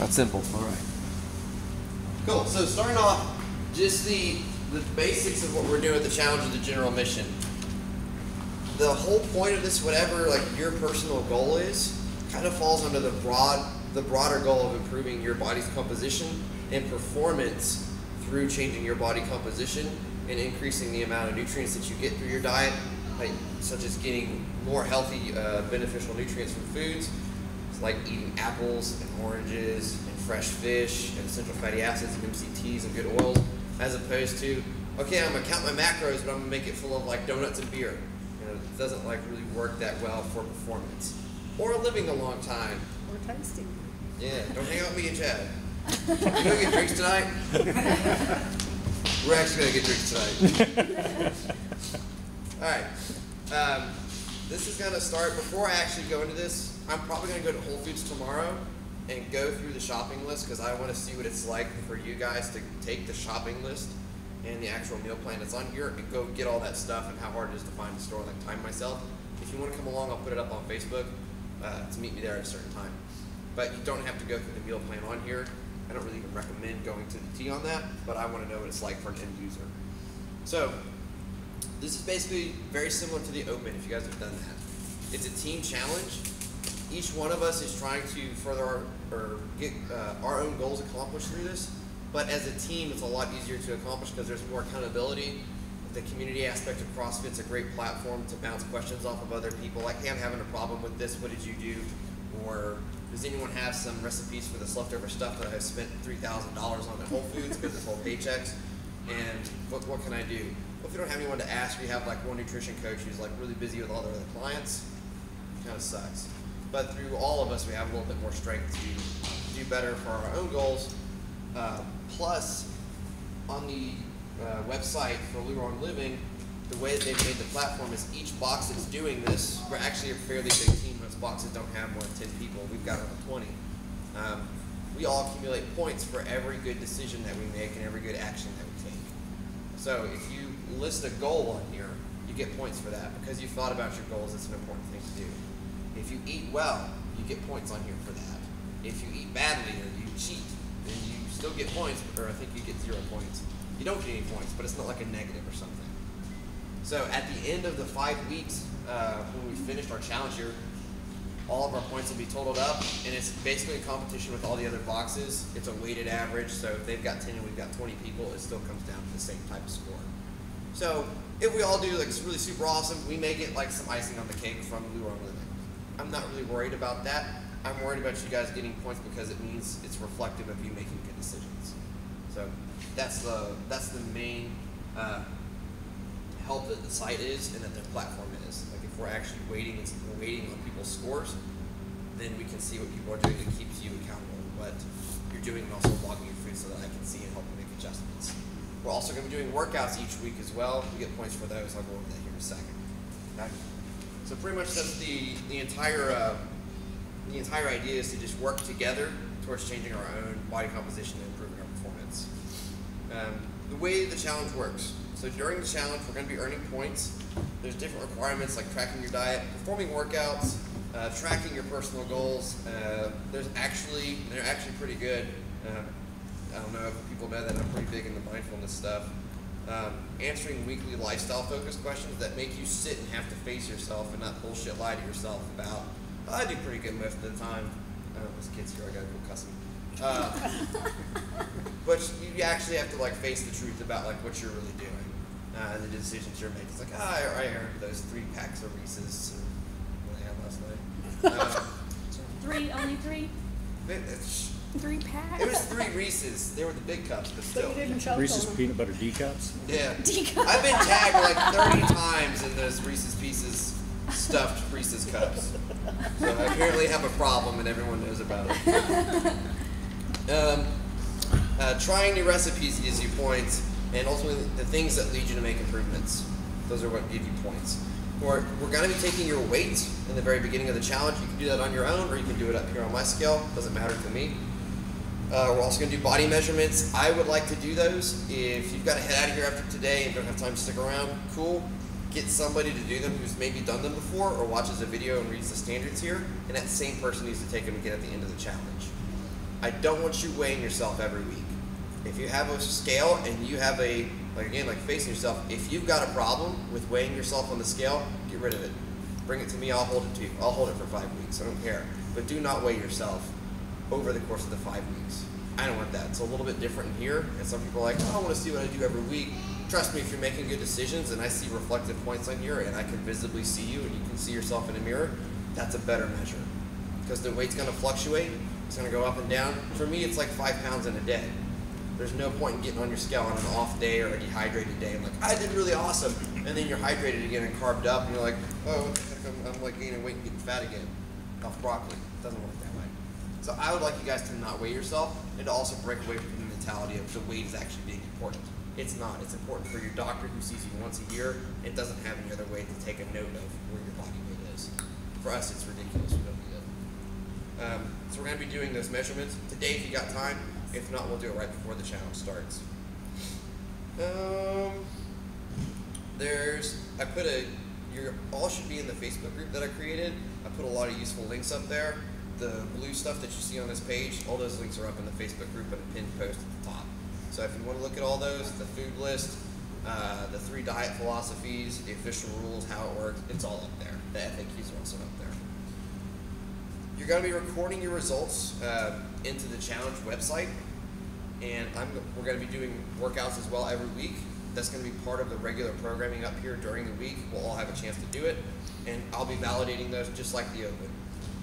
That's simple. All right. Cool. So starting off, just the basics of what we're doing with the challenge of the general mission. The whole point of this, whatever like your personal goal is, kind of falls under the broader goal of improving your body's composition and performance through changing your body composition and increasing the amount of nutrients that you get through your diet, such as getting more healthy, beneficial nutrients from foods, like eating apples and oranges and fresh fish and essential fatty acids and MCTs and good oils, as opposed to, okay, I'm gonna count my macros, but I'm gonna make it full of like donuts and beer. It doesn't like really work that well for performance or living a long time. Or tasting. Yeah, don't hang out with me and Chad. You gonna get drinks tonight? We're actually gonna get drinks tonight. All right. This is gonna start, before I actually go into this, I'm probably gonna go to Whole Foods tomorrow and go through the shopping list because I wanna see what it's like for you guys to take the shopping list and the actual meal plan that's on here and go get all that stuff and how hard it is to find the store, like time myself. If you wanna come along, I'll put it up on Facebook to meet me there at a certain time. But you don't have to go through the meal plan on here. I don't really even recommend going to the T on that, but I want to know what it's like for an end user. So this is basically very similar to the Open if you guys have done that. It's a team challenge. Each one of us is trying to further get our own goals accomplished through this, but as a team it's a lot easier to accomplish because there's more accountability. The community aspect of CrossFit's a great platform to bounce questions off of other people, like, hey, I'm having a problem with this, what did you do? Or does anyone have some recipes for this leftover stuff that I've spent $3,000 on at Whole Foods because it's all paychecks? And what can I do? Well, if you don't have anyone to ask, we have like one nutrition coach who's like really busy with all their other clients. It kind of sucks. But through all of us, we have a little bit more strength to do better for our own goals. Plus, on the website for Lurong Living, the way that they've made the platform is each box that's doing this, we're actually a fairly big team. Most boxes don't have more than 10 people. We've got around 20. We all accumulate points for every good decision that we make and every good action that we take. So if you list a goal on here, you get points for that because you thought about your goals. It's an important thing to do. If you eat well, you get points on here for that. If you eat badly or you cheat, then you still get points, or I think you get 0 points. You don't get any points, but it's not like a negative or something. So at the end of the 5 weeks, when we finished our challenge here, all of our points will be totaled up, and it's basically a competition with all the other boxes. It's a weighted average, so if they've got 10 and we've got 20 people, it still comes down to the same type of score. So if we all do like it's really super awesome, we may get like some icing on the cake from Lurong Living. I'm not really worried about that. I'm worried about you guys getting points because it means it's reflective of you making good decisions. So that's the main help that the site is and that the platform is. Like if we're actually waiting on people's scores, then we can see what people are doing. It keeps you accountable, but you're doing and also logging your food so that I can see and help you make adjustments. We're also going to be doing workouts each week as well. We get points for those. I'll go over that here in a second. Okay. So pretty much that's the entire idea is to just work together towards changing our own body composition and improving our performance. The way the challenge works. So during the challenge, we're going to be earning points. There's different requirements like tracking your diet, performing workouts, tracking your personal goals. They're actually pretty good. I don't know if people know that I'm pretty big into mindfulness stuff. Answering weekly lifestyle-focused questions that make you sit and have to face yourself and not bullshit lie to yourself about, oh, I do pretty good most of the time. This kid's here, I gotta go cuss him. But you actually have to like face the truth about like what you're really doing. And the decisions you're making. It's like, I earned those 3 packs of Reese's what I had last night. 3, only 3? 3 packs? It was 3 Reese's. They were the big cups, but still. So you didn't choke Reese's on them. peanut butter D-cups? Yeah. D-cups. I've been tagged like 30 times in those Reese's Pieces stuffed Reese's cups. So I apparently have a problem and everyone knows about it. Trying new recipes gives you points, and ultimately the things that lead you to make improvements. Those are what give you points. We're going to be taking your weight in the very beginning of the challenge. You can do that on your own, or you can do it up here on my scale. Doesn't matter to me. We're also going to do body measurements. I would like to do those. If you've got to head out of here after today and don't have time to stick around, cool. Get somebody to do them who's maybe done them before or watches a video and reads the standards here, and that same person needs to take them again at the end of the challenge. I don't want you weighing yourself every week. If you have a scale and you have a, like facing yourself, if you've got a problem with weighing yourself on the scale, get rid of it. Bring it to me, I'll hold it to you. I'll hold it for 5 weeks, I don't care. But do not weigh yourself over the course of the 5 weeks. I don't want that. It's a little bit different here, and some people are like, oh, I want to see what I do every week. Trust me, if you're making good decisions and I see reflective points on here and I can visibly see you and you can see yourself in a mirror, that's a better measure. Because the weight's going to fluctuate, it's going to go up and down. For me, it's like 5 pounds in a day. There's no point in getting on your scale on an off day or a dehydrated day. I'm like, I did really awesome. And then you're hydrated again and carved up and you're like, oh, what the heck, I'm like gaining weight and getting fat again off broccoli. It doesn't work that way. So I would like you guys to not weigh yourself and to also break away from the mentality of the weight is actually being important. It's not. It's important for your doctor who sees you once a year. It doesn't have any other way to take a note of where your body weight is. For us, it's ridiculous. We don't need it. So we're going to be doing those measurements today if you got time. If not, we'll do it right before the challenge starts. You all should be in the Facebook group that I created. I put a lot of useful links up there. The blue stuff that you see on this page, all those links are up in the Facebook group and a pinned post at the top. So if you want to look at all those, the food list, the 3 diet philosophies, the official rules, how it works, it's all up there. The FAQs are also up there. You're going to be recording your results into the challenge website, and we're going to be doing workouts as well every week. That's going to be part of the regular programming up here during the week. We'll all have a chance to do it, and I'll be validating those just like the open.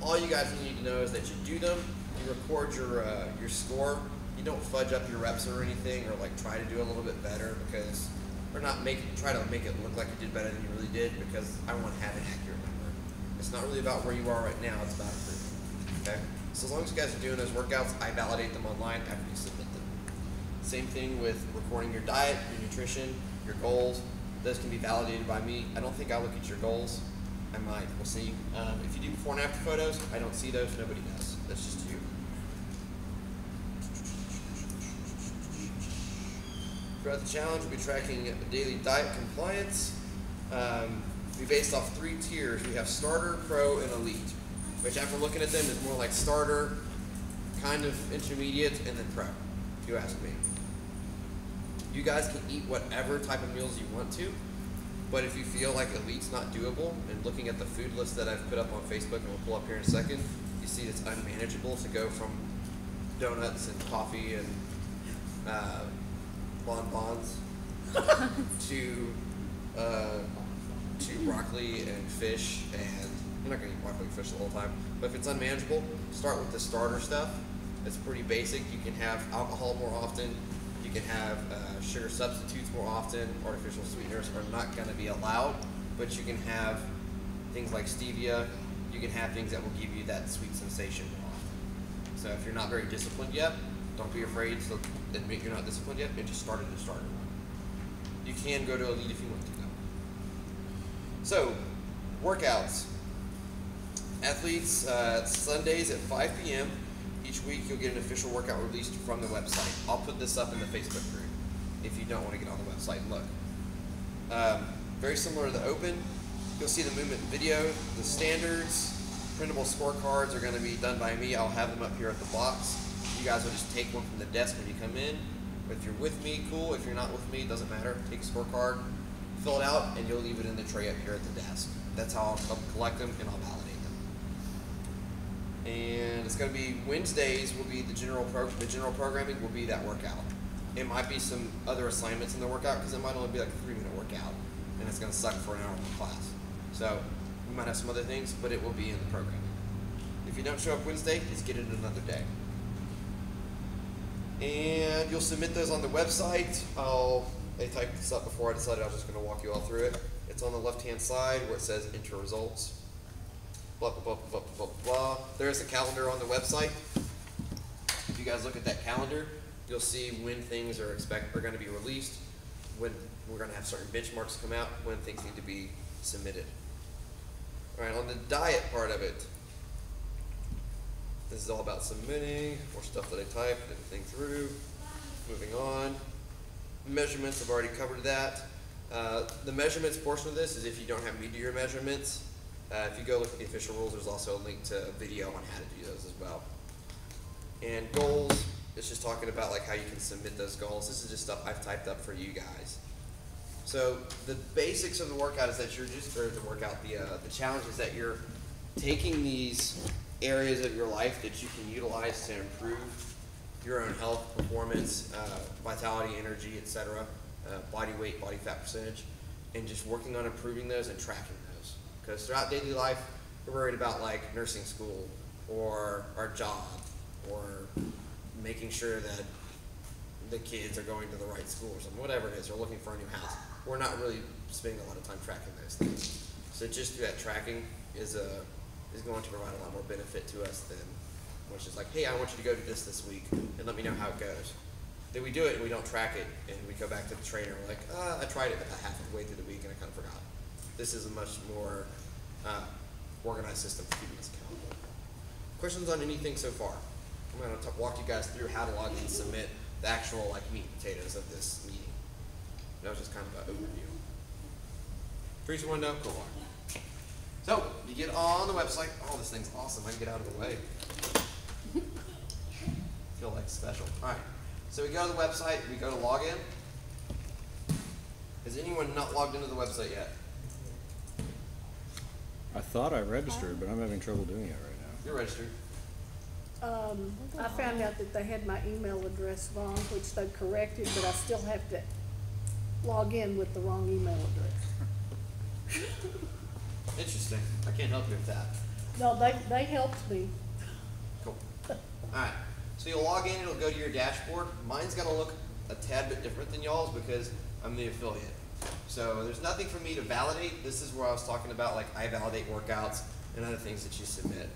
All you guys need to know is that you do them, you record your score. You don't fudge up your reps or anything, or like try to do a little bit better because, or not try to make it look like you did better than you really did, because I want to have an accurate number. It's not really about where you are right now, it's about improvement. Okay? So as long as you guys are doing those workouts, I validate them online after you submit them. Same thing with recording your diet, your nutrition, your goals. Those can be validated by me. I don't think I'll look at your goals. I might. We'll see. If you do before and after photos, I don't see those. Nobody does. That's just you. Throughout the challenge, we'll be tracking daily diet compliance. We'll be based off 3 tiers. We have starter, pro, and elite, which after looking at them is more like starter, kind of intermediate, and then pro, if you ask me. You guys can eat whatever type of meals you want to, but if you feel like elite's not doable, and looking at the food list that I've put up on Facebook, and we'll pull up here in a second, you see it's unmanageable to go from donuts and coffee and bonbons to broccoli and fish, and you're not going to eat broccoli and fish the whole time, but if it's unmanageable, start with the starter stuff. It's pretty basic. You can have alcohol more often, you can have sugar substitutes more often. Artificial sweeteners are not going to be allowed, but you can have things like stevia. You can have things that will give you that sweet sensation more often. So if you're not very disciplined yet, don't be afraid to admit you're not disciplined yet, and just start at the starter one. You can go to elite if you want to though. So, workouts. Athletes, Sundays at 5 p.m. Each week you'll get an official workout released from the website. I'll put this up in the Facebook group if you don't want to get on the website and look. Very similar to the open. You'll see the movement video, the standards, printable scorecards are going to be done by me. I'll have them up here at the box. You guys will just take one from the desk when you come in. If you're with me, cool. If you're not with me, it doesn't matter. Take a scorecard, fill it out, and you'll leave it in the tray up here at the desk. That's how I'll collect them and I'll validate them. And it's going to be Wednesdays will be the general programming will be that workout. It might be some other assignments in the workout because it might only be like a 3-minute workout, and it's going to suck for an hour in class. So we might have some other things, but it will be in the programming. If you don't show up Wednesday, just get it another day. And you'll submit those on the website. I typed this up before I decided I was just going to walk you all through it. It's on the left-hand side where it says enter results. Blah, blah, blah, blah, blah, blah, blah. There's a calendar on the website. If you guys look at that calendar, you'll see when things are going to be released, when we're going to have certain benchmarks come out, when things need to be submitted. All right, on the diet part of it, this is all about submitting, more stuff that I typed, didn't think through. Moving on. Measurements, I've already covered that. The measurements portion of this is if you don't have me do your measurements. If you go look at the official rules, there's also a link to a video on how to do those as well. And goals, it's just talking about like how you can submit those goals. This is just stuff I've typed up for you guys. So the basics of the workout is that you're just, or the workout, the challenge is that you're taking these areas of your life that you can utilize to improve your own health, performance, vitality, energy, etc., body weight, body fat percentage, and just working on improving those and tracking those. Because throughout daily life, we're worried about like nursing school or our job or making sure that the kids are going to the right school or something, whatever it is, or looking for a new house. We're not really spending a lot of time tracking those things. So just through that tracking is going to provide a lot more benefit to us than which is like, hey, I want you to go do this week and let me know how it goes. Then we do it and we don't track it and we go back to the trainer. We're like, I tried it about halfway through the week and I kind of forgot. This is a much more organized system for keeping us accountable. Questions on anything so far? I'm going to walk you guys through how to log in and submit the actual like meat and potatoes of this meeting. That was just kind of an overview. 3, 2, 1, no, go on. So you get on the website. Oh, this thing's awesome. I can get out of the way. Feel like special. All right. So we go to the website. We go to login. Has anyone not logged into the website yet? I thought I registered, but I'm having trouble doing it right now. You're registered. I found out that they had my email address wrong, which they corrected, but I still have to log in with the wrong email address. Interesting. I can't help you with that. No, they helped me. Cool. All right. So you'll log in. It'll go to your dashboard. Mine's going to look a tad bit different than y'all's because I'm the affiliate. So there's nothing for me to validate. This is where I was talking about like I validate workouts and other things that you submit.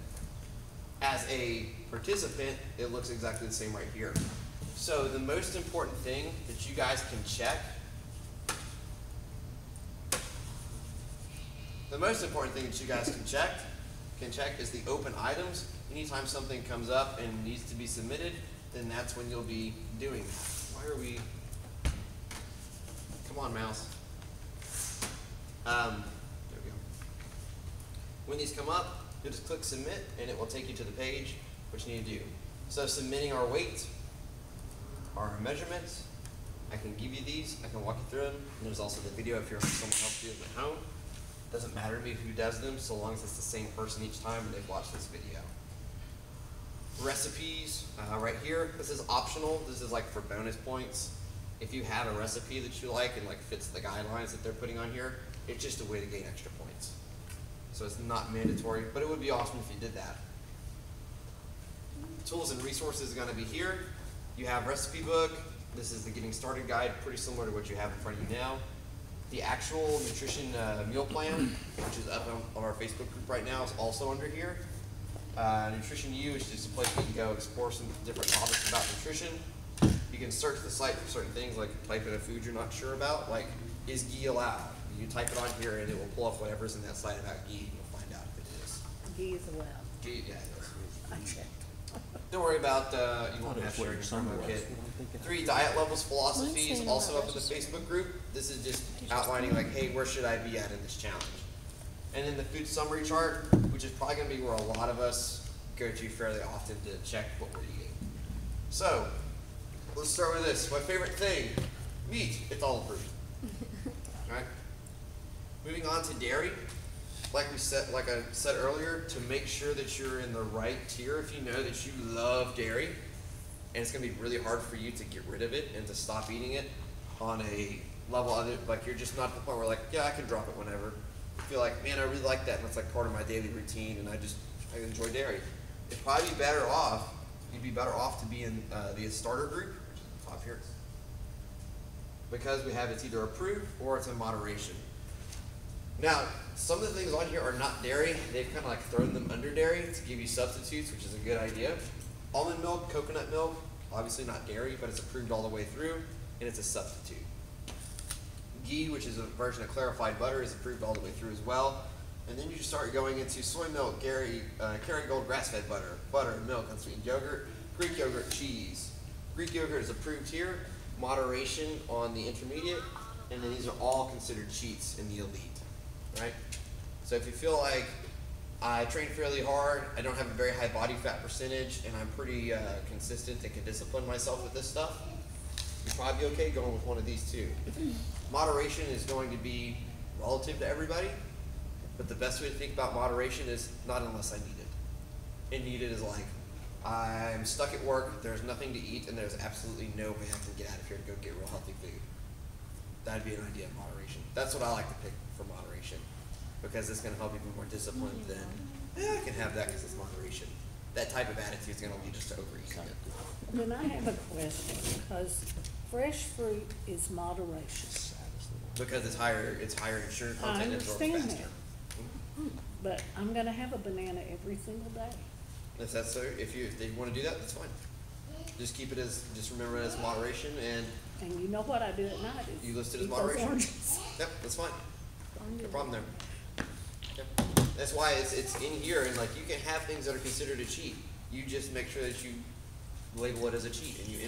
As a participant, it looks exactly the same right here. So the most important thing that you guys can check, is the open items. Anytime something comes up and needs to be submitted, then that's when you'll be doing that. Why are we? Come on, mouse. There we go. When these come up, you'll just click submit and it will take you to the page which you need to do. So submitting our weight, our measurements, I can give you these, I can walk you through them, and there's also the video if you're someone else doing them at home. Doesn't matter to me who does them so long as it's the same person each time and they've watched this video. Recipes, right here, this is optional, this is like for bonus points. If you have a recipe that you like and like fits the guidelines that they're putting on here, it's just a way to gain extra points. So it's not mandatory, but it would be awesome if you did that. Tools and resources is going to be here. You have recipe book. This is the getting started guide, pretty similar to what you have in front of you now. The actual nutrition meal plan, which is up on our Facebook group right now, is also under here. Nutrition U is just a place where you can go explore some different topics about nutrition. You can search the site for certain things, like type in a food you're not sure about, like is ghee allowed? You type it on here and it will pull up whatever's in that site about ghee and you'll find out if it is. Ghee is allowed. Ghee, yeah, it is. I checked. Don't worry about, you won't have sharing your promo kit. 3 diet levels philosophies, also up in the Facebook group. This is just outlining like, hey, where should I be at in this challenge? And then the food summary chart, which is probably going to be where a lot of us go to fairly often to check what we're eating. So, let's start with this. My favorite thing, meat. It's all approved. All right. Moving on to dairy. Like I said earlier, to make sure that you're in the right tier, if you know that you love dairy, and it's going to be really hard for you to get rid of it and to stop eating it on a level other, like you're just not at the point where like, yeah, I can drop it whenever. You feel like, man, I really like that, and that's like part of my daily routine, and I enjoy dairy. It'd probably be better off, you'd be better off to be in the starter group, which is at the top here, because we have it's either approved or it's in moderation. Now, some of the things on here are not dairy. They've kind of like thrown them under dairy to give you substitutes, which is a good idea. Almond milk, coconut milk, obviously not dairy, but it's approved all the way through, and it's a substitute. Ghee, which is a version of clarified butter, is approved all the way through as well. And then you start going into soy milk, Kerrygold grass-fed butter, butter, milk, unsweetened yogurt, Greek yogurt, cheese. Greek yogurt is approved here, moderation on the intermediate, and then these are all considered cheats in the elite. Right? So if you feel like I train fairly hard. I don't have a very high body fat percentage, and I'm pretty consistent and can discipline myself with this stuff. You'd probably be okay going with one of these two. Moderation is going to be relative to everybody, but the best way to think about moderation is not unless I need it. And need it is like, I'm stuck at work, there's nothing to eat, and there's absolutely no way I can get out of here and go get real healthy food. That'd be an idea of moderation. That's what I like to pick for moderation, because it's going to help you be more disciplined than, I can have that because it's moderation. That type of attitude is going to lead us to overeating it. Then I have a question, because fresh fruit is moderation. Because it's higher in sugar content and absorbs understand faster. that. But I'm gonna have a banana every single day. If that's so, if they want to do that, that's fine. Just keep it as, just remember it as moderation, and And you know what I do at night is you list it as eat those moderation. oranges. Yep, that's fine. No problem there. Yep. That's why it's in here, and like you can have things that are considered a cheat. You just make sure that you label it as a cheat, and you